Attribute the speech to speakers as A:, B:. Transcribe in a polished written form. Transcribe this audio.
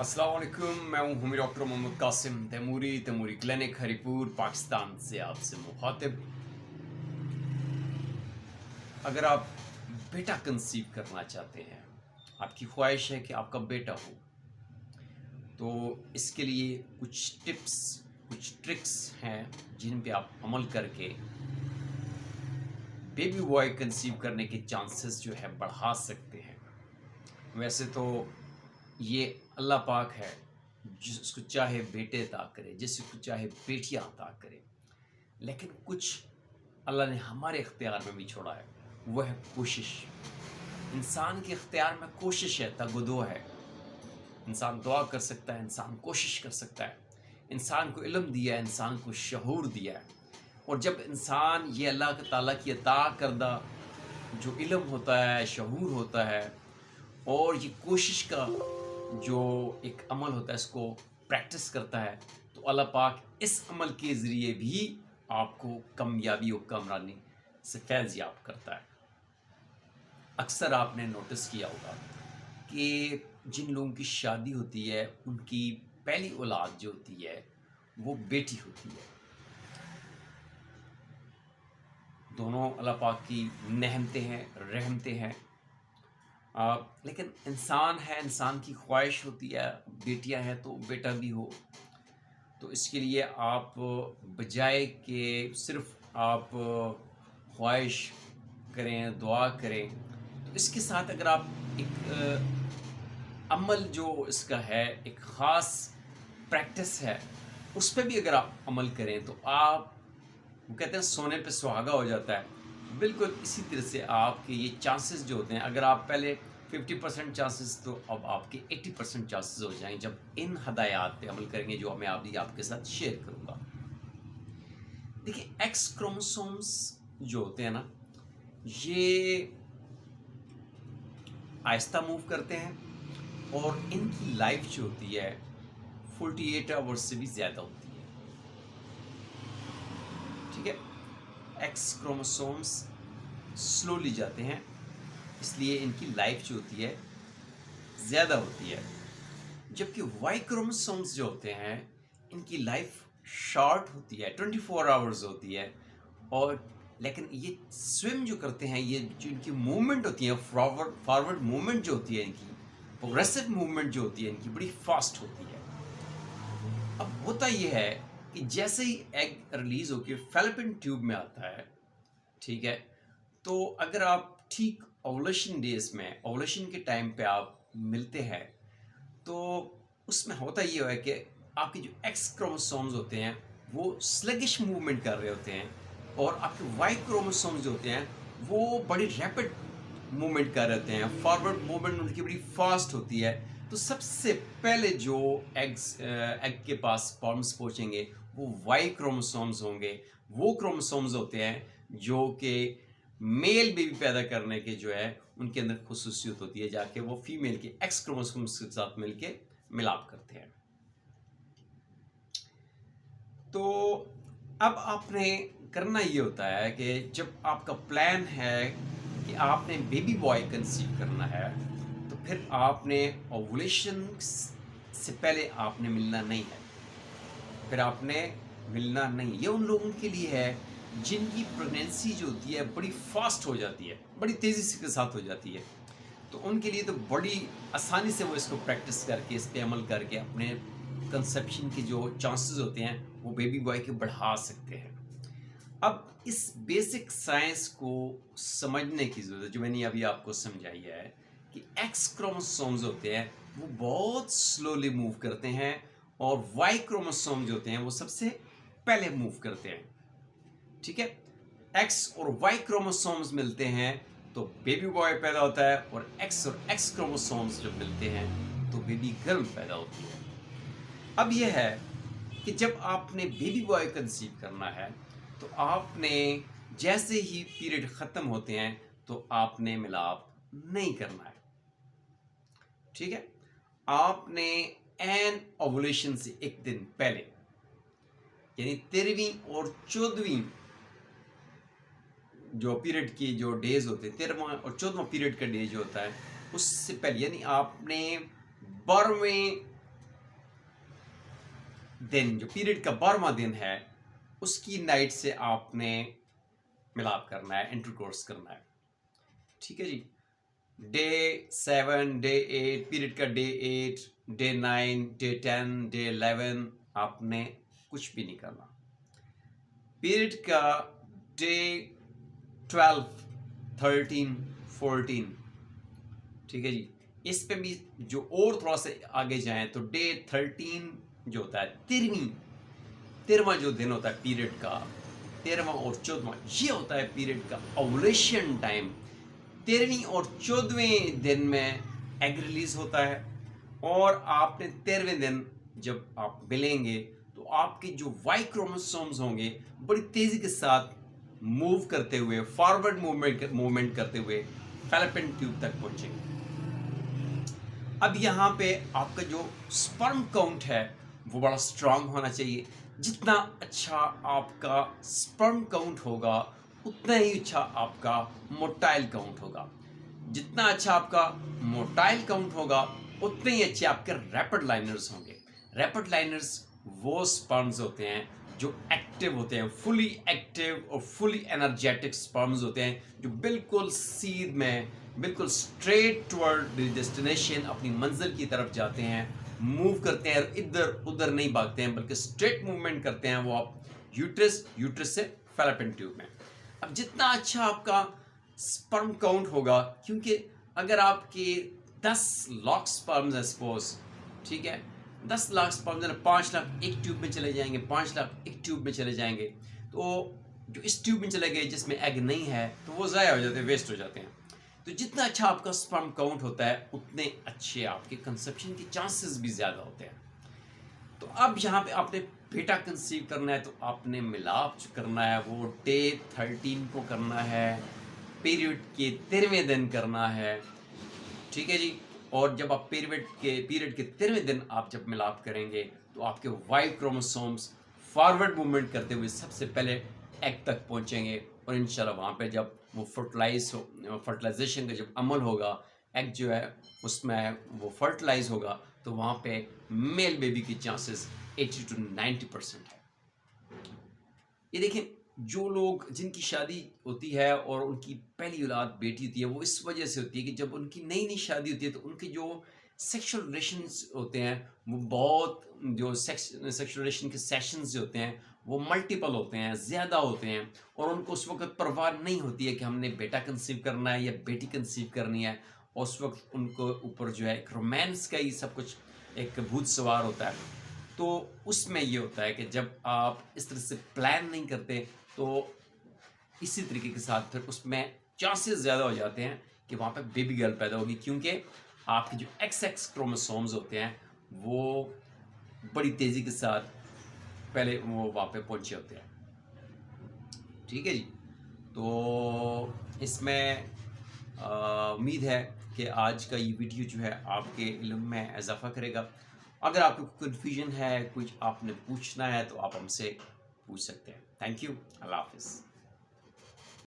A: अस्सलाम वालेकुम। मैं हूँ डॉक्टर मोहम्मद कासिम तैमूरी क्लिनिक हरीपुर पाकिस्तान से आपसे मुखातिब। अगर आप बेटा कंसीव करना चाहते हैं, आपकी ख्वाहिश है कि आपका बेटा हो, तो इसके लिए कुछ टिप्स कुछ ट्रिक्स हैं जिन पे आप अमल करके बेबी बॉय कंसीव करने के चांसेस जो है बढ़ा सकते हैं। वैसे तो ये अल्लाह पाक है, जिसको चाहे बेटे अता करे, जिसको चाहे बेटियां अता करे, लेकिन कुछ अल्लाह ने हमारे इख्तियार में भी छोड़ा है। वह है कोशिश। इंसान के इख्तियार में कोशिश है, तगदो है। इंसान दुआ कर सकता है, इंसान कोशिश कर सकता है। इंसान को इल्म दिया है, इंसान को शऊर दिया है। और जब इंसान ये अल्लाह ताला की अता करदा जो इल्म होता है, शऊर होता है, और ये कोशिश का जो एक अमल होता है, इसको प्रैक्टिस करता है, तो अल्लाह पाक इस अमल के ज़रिए भी आपको कामयाबी और कामरानी से फैज़ याब करता है। अक्सर आपने नोटिस किया होगा कि जिन लोगों की शादी होती है, उनकी पहली औलाद जो होती है वो बेटी होती है। दोनों अल्लाह पाक की नेमतें हैं, रहमतें हैं। लेकिन इंसान है, इंसान की ख्वाहिश होती है बेटियां हैं तो बेटा भी हो। तो इसके लिए आप बजाय कि सिर्फ आप ख्वाहिश करें, दुआ करें, तो इसके साथ अगर आप एक अमल जो इसका है, एक ख़ास प्रैक्टिस है, उस पे भी अगर आप अमल करें तो आप, वो कहते हैं सोने पे सुहागा हो जाता है। बिल्कुल इसी तरह से आपके ये चांसेस जो होते हैं, अगर आप पहले 50% चांसेस, तो अब आपके 80% चांसेस हो जाएंगे जब इन हदायत पे अमल करेंगे जो मैं अभी आपके साथ शेयर करूँगा। देखिए, एक्स क्रोमोसोम्स जो होते हैं ना, ये आहिस्ता मूव करते हैं और इनकी लाइफ जो होती है 48 आवर्स से भी ज़्यादा होती है। ठीक है, एक्स क्रोमोसोम्स स्लोली जाते हैं, इसलिए इनकी लाइफ जो होती है ज़्यादा होती है। जबकि वाई क्रोमोसोम्स जो होते हैं, इनकी लाइफ शॉर्ट होती है, 24 आवर्स होती है। और लेकिन ये स्विम जो करते हैं, ये जो इनकी मूवमेंट होती है, फॉरवर्ड मूवमेंट जो होती है, इनकी प्रोग्रेसिव मूवमेंट जो होती है, इनकी बड़ी फास्ट होती है। अब होता ये है कि जैसे ही एग रिलीज होकर फैलोपियन ट्यूब में आता है, ठीक है, तो अगर आप ठीक ओवुलेशन डेज में, ओवुलेशन के टाइम पे आप मिलते हैं, तो उसमें होता ये है कि आपके जो एक्स क्रोमोसोम्स होते हैं वो स्लगिश मूवमेंट कर रहे होते हैं, और आपके वाई क्रोमोसोम्स जो होते हैं वो बड़ी रैपिड मूवमेंट कर रहे होते हैं। फॉरवर्ड मूवमेंट उनकी बड़ी फास्ट होती है। तो सबसे पहले जो एग के पास स्पर्म्स पहुंचेंगे वो वाई क्रोमोसोम्स होंगे। वो क्रोमोसोम्स होते हैं जो कि मेल बेबी पैदा करने के जो है उनके अंदर खुसूसियत होती है, जाके वो फीमेल के एक्स क्रोमोसोम्स के साथ मिलके मिलाप करते हैं। तो अब आपने करना ये होता है कि जब आपका प्लान है कि आपने बेबी बॉय कंसीव करना है, तो फिर आपने ओवुलेशन से पहले आपने मिलना नहीं है। फिर आपने मिलना नहीं, ये उन लोगों के लिए है जिनकी प्रेगनेंसी जो होती है बड़ी फास्ट हो जाती है, बड़ी तेज़ी से के साथ हो जाती है। तो उनके लिए तो बड़ी आसानी से वो इसको प्रैक्टिस करके, इस पे अमल करके अपने कंसेप्शन के जो चांसेस होते हैं वो बेबी बॉय के बढ़ा सकते हैं। अब इस बेसिक साइंस को समझने की ज़रूरत है, जो मैंने अभी आपको समझाई है कि एक्स क्रोमोसोम्स होते हैं वो बहुत स्लोली मूव करते हैं, और वाई क्रोमोसोम जो होते हैं वो सबसे पहले मूव करते हैं। ठीक है, एक्स और वाई क्रोमोसोम्स मिलते हैं तो बेबी बॉय पैदा होता है, और एक्स क्रोमोसोम्स जब मिलते हैं तो बेबी गर्ल पैदा होती है। अब यह है कि जब आपने बेबी बॉय कंसीव करना है, तो आपने जैसे ही पीरियड ख़त्म होते हैं तो आपने मिलाप नहीं करना है। ठीक है, आपने एन ओवुलेशन से एक दिन पहले, यानी 13वीं और 14वीं जो पीरियड की जो डेज होते हैं, 13वां और 14वां पीरियड का डे जो होता है, उससे पहले, यानी आपने 12वें दिन, जो पीरियड का 12वां दिन है, उसकी नाइट से आपने मिलाप करना है, इंटरकोर्स करना है। ठीक है जी। डे 7, डे 8, पीरियड का डे 8, डे 9, डे 10, डे 11 आपने कुछ भी नहीं करना। पीरियड का डे 12, 13, 14, ठीक है जी, इस पे भी जो और थोड़ा सा आगे जाएं तो डे 13 जो होता है, 13वां जो दिन होता है पीरियड का, 13वां और 14वां, ये होता है पीरियड का ओवुलेशन टाइम। 13वीं और 14वें दिन में एग रिलीज होता है, और आपने 13वें दिन जब आप मिलेंगे तो आपके जो वाई क्रोमोसोम्स होंगे बड़ी तेजी के साथ मूव करते हुए, फॉरवर्ड मूवमेंट करते हुए फैलोपियन ट्यूब तक पहुंचेंगे। अब यहाँ पे आपका जो स्पर्म काउंट है वो बड़ा स्ट्रांग होना चाहिए। जितना अच्छा आपका स्पर्म काउंट होगा उतना ही अच्छा आपका मोटाइल काउंट होगा। जितना अच्छा आपका मोटाइल काउंट होगा उतने ही अच्छे आपके रैपिड लाइनर्स होंगे। रैपिड लाइनर्स वो स्पर्म्स होते हैं जो एक्टिव होते हैं, फुली एक्टिव और फुली एनर्जेटिक स्पर्म्स होते हैं, जो बिल्कुल सीध में, बिल्कुल स्ट्रेट टुवर्ड डेस्टिनेशन, अपनी मंजिल की तरफ जाते हैं, मूव करते हैं, इधर उधर नहीं भागते हैं, बल्कि स्ट्रेट मूवमेंट करते हैं वो आप यूट्रस से फैलोपियन ट्यूब में। अब जितना अच्छा आपका स्पर्म काउंट होगा, क्योंकि अगर आपके 10 लाख स्पर्म्स है सपोज, ठीक है, 10 लाख स्पर्म्स है, 5 लाख एक ट्यूब में चले जाएंगे, 5 लाख एक ट्यूब में चले जाएंगे, तो जो इस ट्यूब में चले गए जिसमें एग नहीं है तो वो ज़ाया हो जाते हैं, वेस्ट हो जाते हैं। तो जितना अच्छा आपका स्पर्म काउंट होता है उतने अच्छे आपके कंसेप्शन के चांसेस भी ज़्यादा होते हैं। तो अब यहाँ पे आपने बेटा कंसीव करना है तो आपने मिलाप जो करना है वो डे 13 को करना है, पीरियड के 13वें दिन करना है। ठीक है जी। और जब आप पीरियड के 13वें दिन आप जब मिलाप करेंगे तो आपके वाई क्रोमोसोम्स फॉरवर्ड मूवमेंट करते हुए सबसे पहले एग तक पहुंचेंगे, और इंशाल्लाह वहाँ पे जब वो फर्टिलाइजेशन का जब अमल होगा, एग जो है उसमें वो फर्टिलाइज होगा, तो वहाँ पे मेल बेबी की चांसेस 80 to 90% है। ये देखें, जो लोग जिनकी शादी होती है और उनकी पहली औलाद बेटी होती है, वो इस वजह से होती है कि जब उनकी नई नई शादी होती है तो उनके जो सेक्सुअल रिलेशंस होते हैं वो बहुत, जो सेक्सुअल रिलेशन के सेशंस जो होते हैं वो मल्टीपल होते हैं, ज़्यादा होते हैं, और उनको उस वक्त परवाह नहीं होती है कि हमने बेटा कंसीव करना है या बेटी कंसीव करनी है। और उस वक्त उनको ऊपर जो है एक रोमांस का ही सब कुछ एक भूत सवार होता है। तो उसमें ये होता है कि जब आप इस तरह से प्लान नहीं करते तो इसी तरीके के साथ फिर उसमें चांसेस ज़्यादा हो जाते हैं कि वहाँ पे बेबी गर्ल पैदा होगी, क्योंकि आपके जो XX क्रोमोसोम्स होते हैं वो बड़ी तेज़ी के साथ पहले वो वहाँ पे पहुँचे होते हैं। ठीक है जी। तो इसमें उम्मीद है कि आज का ये वीडियो जो है आपके इल्म में इजाफा करेगा। अगर आपको कन्फ्यूजन है, कुछ आपने पूछना है तो आप हमसे पूछ सकते हैं। Thank you. अल्लाह हाफिज़।